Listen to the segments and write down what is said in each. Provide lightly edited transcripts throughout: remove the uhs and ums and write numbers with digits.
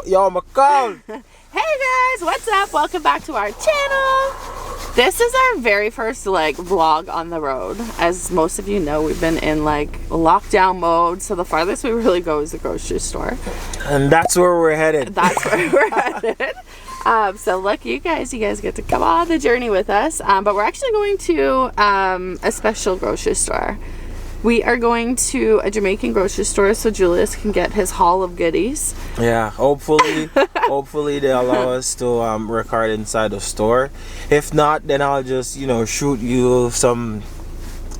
Yo, McCall. Hey guys, what's up? Welcome back to our channel. This is our very first vlog on the road. As most of you know, we've been in lockdown mode, so the farthest we really go is the grocery store. And that's where we're headed. That's where we're headed. So look, you guys get to come on the journey with us. But we're actually going to a special grocery store. We are going to a Jamaican grocery store so Julius can get his haul of goodies. Yeah, hopefully they allow us to record inside the store. If not, then I'll just, shoot you some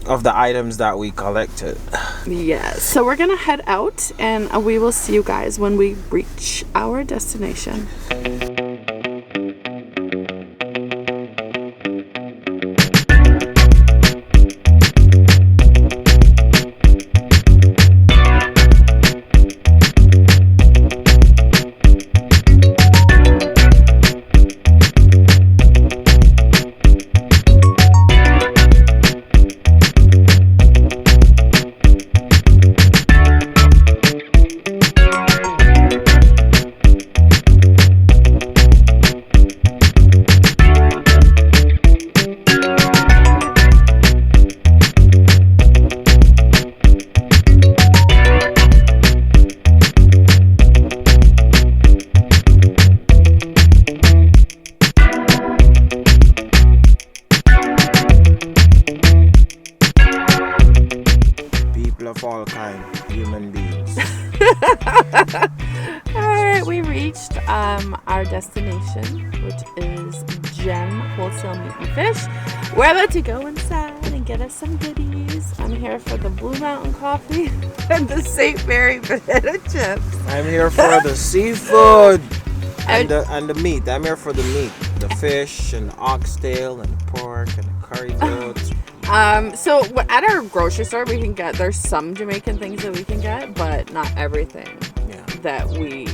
of the items that we collected. Yes, so we're gonna head out and we will see you guys when we reach our destination. Of all kind, human beings. Alright, we reached our destination, which is Gem Wholesale Meat Fish. We're about to go inside and get us some goodies. I'm here for the Blue Mountain coffee and the St. Mary potato chips. I'm here for the seafood and the meat. I'm here for the meat, the fish and the oxtail and the pork and the curry goats. So at our grocery store there's some Jamaican things that we can get, but not everything that we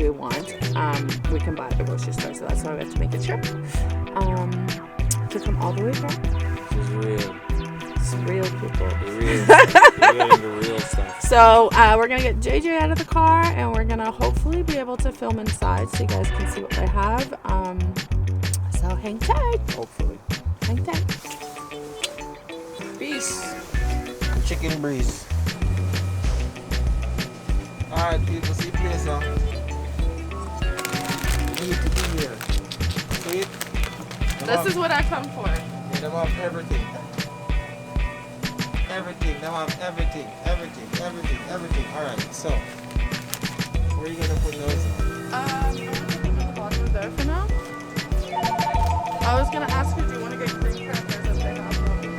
want. We can buy at the grocery store, so that's why we have to make a trip to come all the way back. This is real. It's real, people. The real stuff. So we're gonna get JJ out of the car, and we're gonna hopefully be able to film inside so you guys can see what they have. So hang tight. Hopefully. Hang tight. Peace. Chicken breeze. Alright, people, see place now. Need to be here. See it? This is what I come for. Yeah, they have everything. Everything. They have everything. Alright, so where are you gonna put those? I'm gonna put them in the bottom there for now. I was gonna ask you, do you want to get cream crackers if they have them?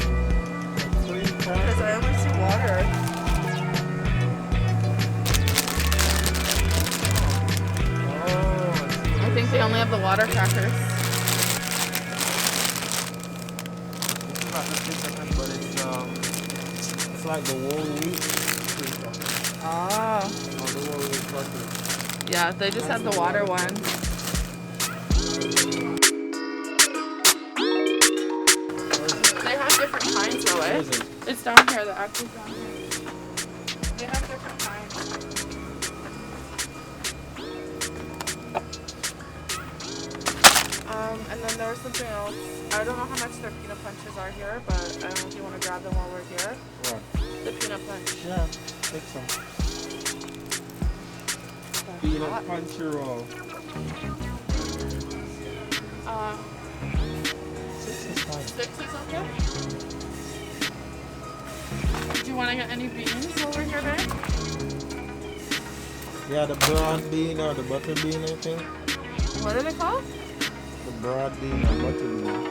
Because I only see water. I think they only have the water crackers. It's not the chicken, but it's like the whole wheat. Ah. Oh, the whole wheat crackers. Yeah, they just have the water one. They have different kinds though, eh? It's down here, the actual down here. They have different kinds. And then there's something else. I don't know how much their peanut punches are here, but I don't know if you want to grab them while we're here. What? The peanut punch. Yeah, take some. Peanut punch roll. 6 is fine. 6 is okay? Do you want to get any beans over here, babe? Yeah, the broad bean or the butter bean, I think. What are they called? The broad bean or butter bean.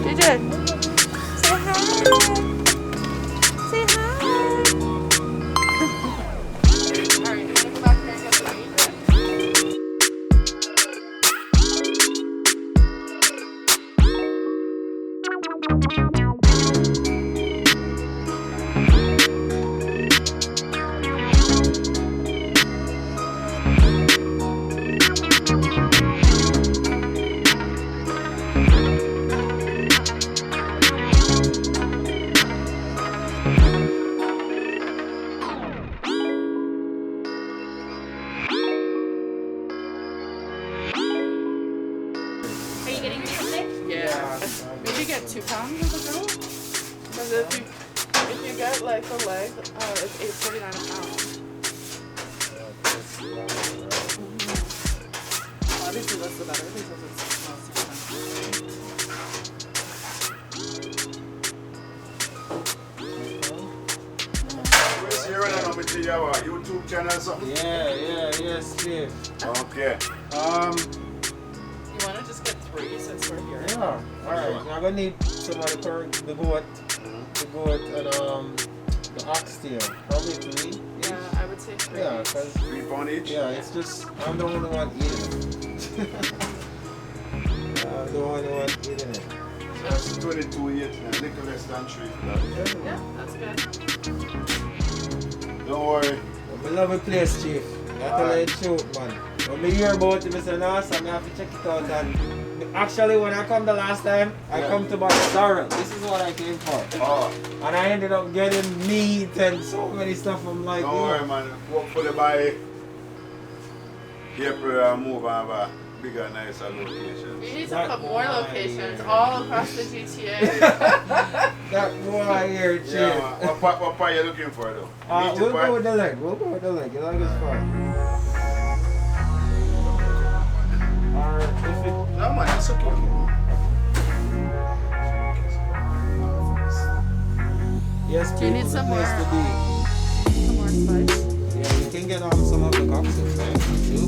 DJ, say hi. Say hi. Alright, you wanna go back there and get the meat? Maybe get 2 pounds of the goat. Because if you get like a leg, it's $8.49 a pound. Obviously, that's the better because it's most expensive. Where's your YouTube channel or something? Yes, Chief. Okay. You want to just get 3 since we're here? Yeah. Alright, I'm gonna need some of the goat, and the oxtail. Probably 3. Yeah, I would say 3. Yeah, because 3 pound each? yeah, it's just I'm the only one eating it. I'm the only one eating it. That's 22 each now, little less than 3. Yeah, that's good. Don't worry. I love a place, Chief. That's all I shoot, man. When I hear about it, I say, no, so I have to check it out. And actually, when I come the last time, I come to buy sorrel. This is what I came for. Oh. And I ended up getting meat and so many stuff. I'm like, don't worry, man. Hopefully by April, I'll move and have a bigger, nicer location. We need to put more locations all across the GTA. That boy here, Chief. Yeah, what part are you looking for, though? We'll go with the leg. The leg is fine. Or if it... No, man, that's okay. Yes, Do you need some more? To be. Some more spice? Yeah, you can get some of the cocktails, right? Too.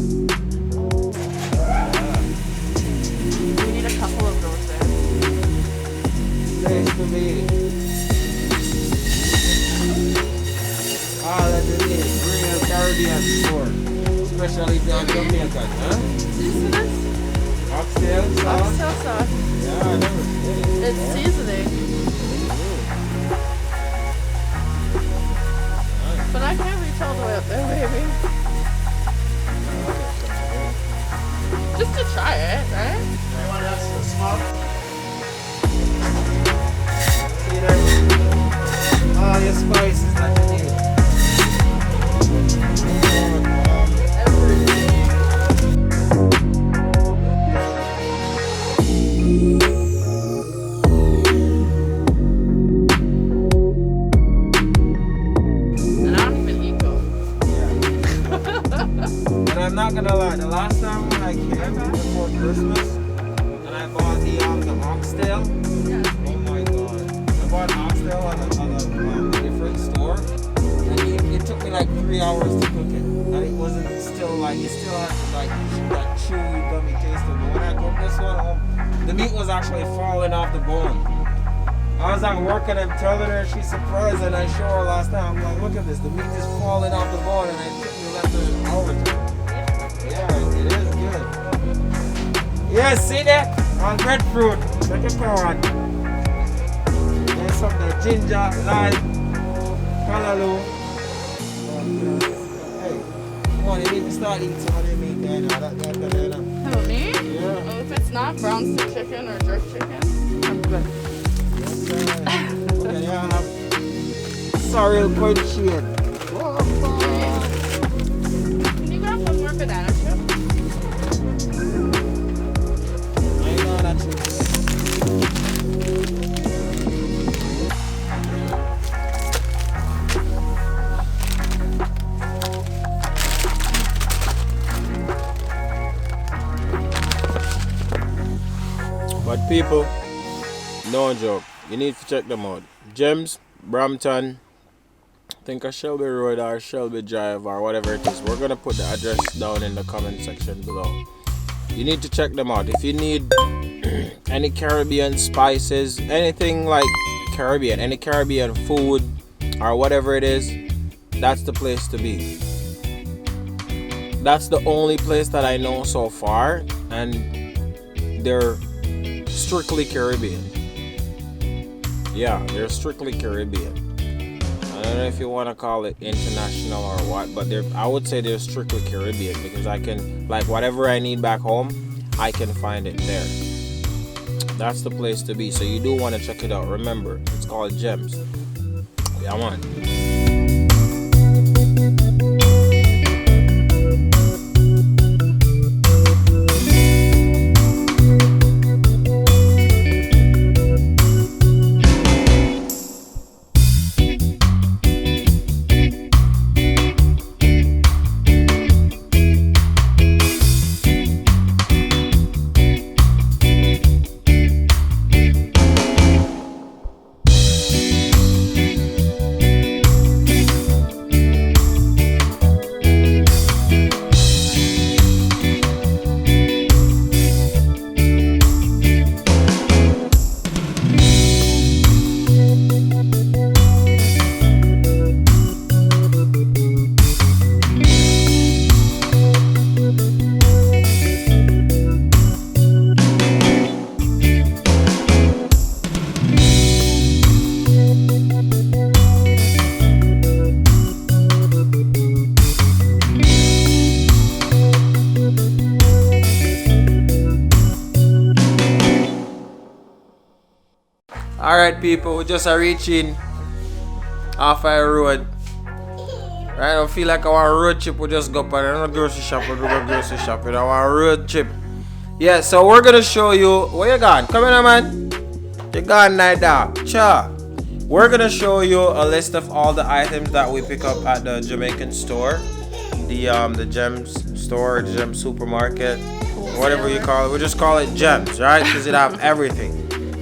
We need a couple of those there. Nice to be. That's it. Real Caribbean store. Especially if you're Jamaican, huh? Seasonings? Oxtail sauce? Oxtail sauce. Yeah, I never seen it. It's seasoning. Nice. But I can't reach all the way up there, baby. Just to try it, right? Anyone else to smoke? See that? All your spices that you need. I'm not gonna lie, the last time when I came before Christmas and I bought the oxtail, oh my god, I bought oxtail on a different store and it took me like 3 hours to cook it and it wasn't still like, it still had like that chewy gummy taste of it. When I cooked this one, the meat was actually falling off the bone. I was at work and I'm telling her, she's surprised, and I show her last time, I'm like, look at this, the meat is falling off the bone and it took me less than an hour to. Yeah, it is good. Yeah, see that? On breadfruit. Look at that. There's something ginger, lime, callaloo. Hey, come on, you need to start eating some of the meat there now. Who, me? Yeah. Oh, if it's not brown stick chicken or jerk chicken, I'm good. Yes, okay, yeah, I have sorrel point shade. Can you grab one more banana chip? I know that chips. But people, no joke, you need to check them out. Gems, Brampton, I think a Selby Road or Selby Drive or whatever it is. We're gonna put the address down in the comment section below. You need to check them out. If you need any Caribbean spices, anything like Caribbean, any Caribbean food or whatever it is, that's the place to be. That's the only place that I know so far, and they're strictly Caribbean. Yeah, they're strictly Caribbean. I don't know if you want to call it international or what, but I would say they're strictly Caribbean, because I can, like, whatever I need back home, I can find it there. That's the place to be. So you do want to check it out. Remember, it's called Gems. Yeah, man. Alright people, we just are reaching half a road. Right, I don't feel like our road trip, we just go up and a grocery shop, we go grocery shopping, our road trip. Yeah, so we're gonna show you, where you gone? Come in, man. You gone night dog. Cha. We're gonna show you a list of all the items that we pick up at the Jamaican store. The Gems store, the Gem supermarket, whatever you call it. We just call it Gems, right? Because it have everything.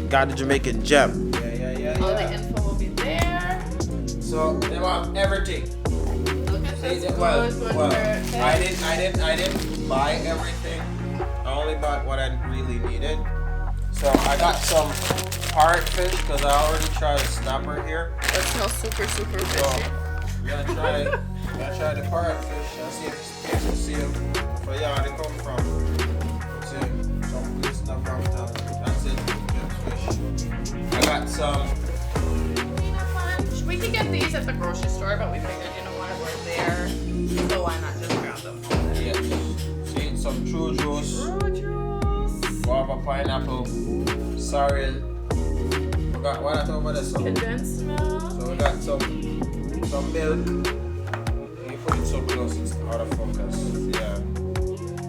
Got the Jamaican gem. Yeah. All the info will be there. So they want everything. Look at this. Well, I didn't buy everything. I only bought what I really needed. So I got some parrot fish because I already tried a snapper here. That smells super fishy. So I'm gonna try the parrot fish and see if people see them. But yeah, they come from some place in Brampton. That's it. I got some. We could get these at the grocery store, but we figured, you know what, we're there, so why not just grab them? Yeah. See, some true juice. Guava pineapple. Sorrel. We got what I talk about this. Condensed milk. So we got some milk. You put it so close, it's out of focus. Yeah.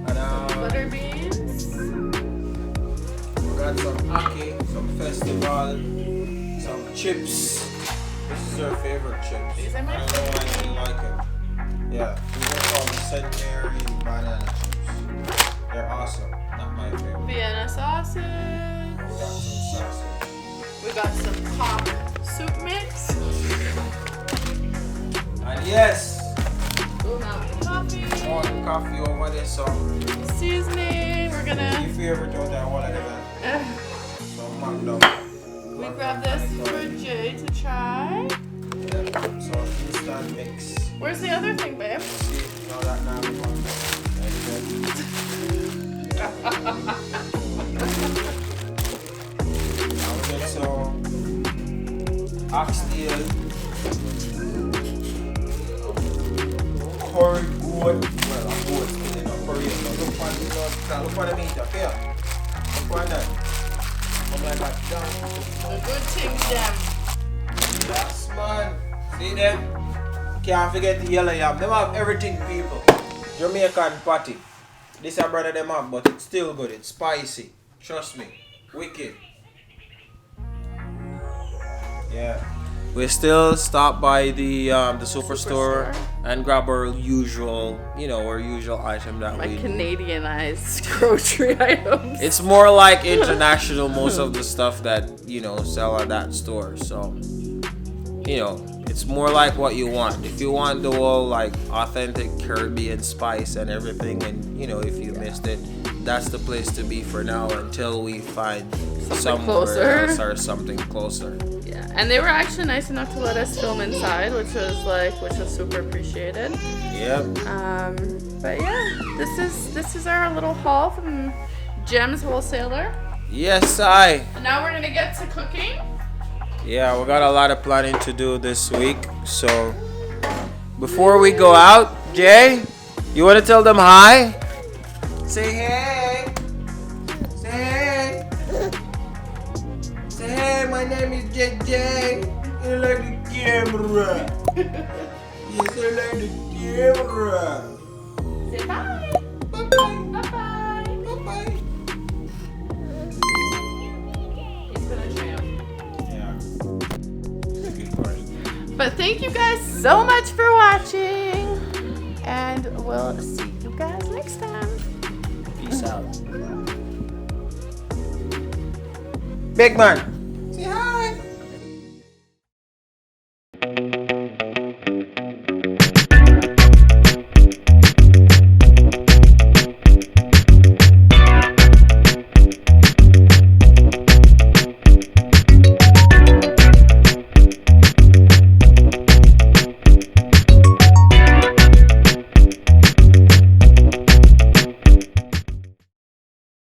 And Butter beans. we got some ackee, some festival, some chips. This is her favorite chips. These are my I don't know why she like them. Yeah, these are called the St. Mary's banana chips. They're awesome. Not my favorite. Vienna sausage. We got some sausage. We got some pop soup mix. And yes, Mountain coffee. more coffee over there. So Seasoning. We're your gonna. favorite out there, what I got? Some Magnum. We grabbed this for Jay to try. Yeah, so instant mix. Where's the other thing, babe? See, now that now we want I'll get some Oxtail, curry goat. Well, a goat, you know, curry. Look on the meat up here. Look on that. Oh my God, The good Ting gem. yes, man. See them? Can't forget the yellow yam. Them have everything, people. Jamaican patty. This a brother them have, but it's still good. It's spicy. Trust me. Wicked. Yeah. We still stop by the superstore and grab our usual, our usual item that My we. Canadianized grocery items. It's more like international, most of the stuff that, sell at that store. So, it's more like what you want. If you want the whole, like, authentic Caribbean spice and everything, and, if you missed it, that's the place to be for now until we find somewhere closer. else or something closer. Yeah, and they were actually nice enough to let us film inside, which was super appreciated. Yep. But yeah, this is our little haul from Gem's Wholesaler. Yes, And now we're gonna get to cooking. Yeah, we got a lot of planning to do this week. So before we go out, Jay, you want to tell them hi? Say hey. Say hey. Say hey, my name is JJ. You like the camera. Yes, I like the camera. Say bye. Bye-bye. Bye-bye. Bye-bye. He's gonna tramp. Yeah. Looking for it. But thank you guys so much for watching. And we'll see you guys next time. Peace out. Big man.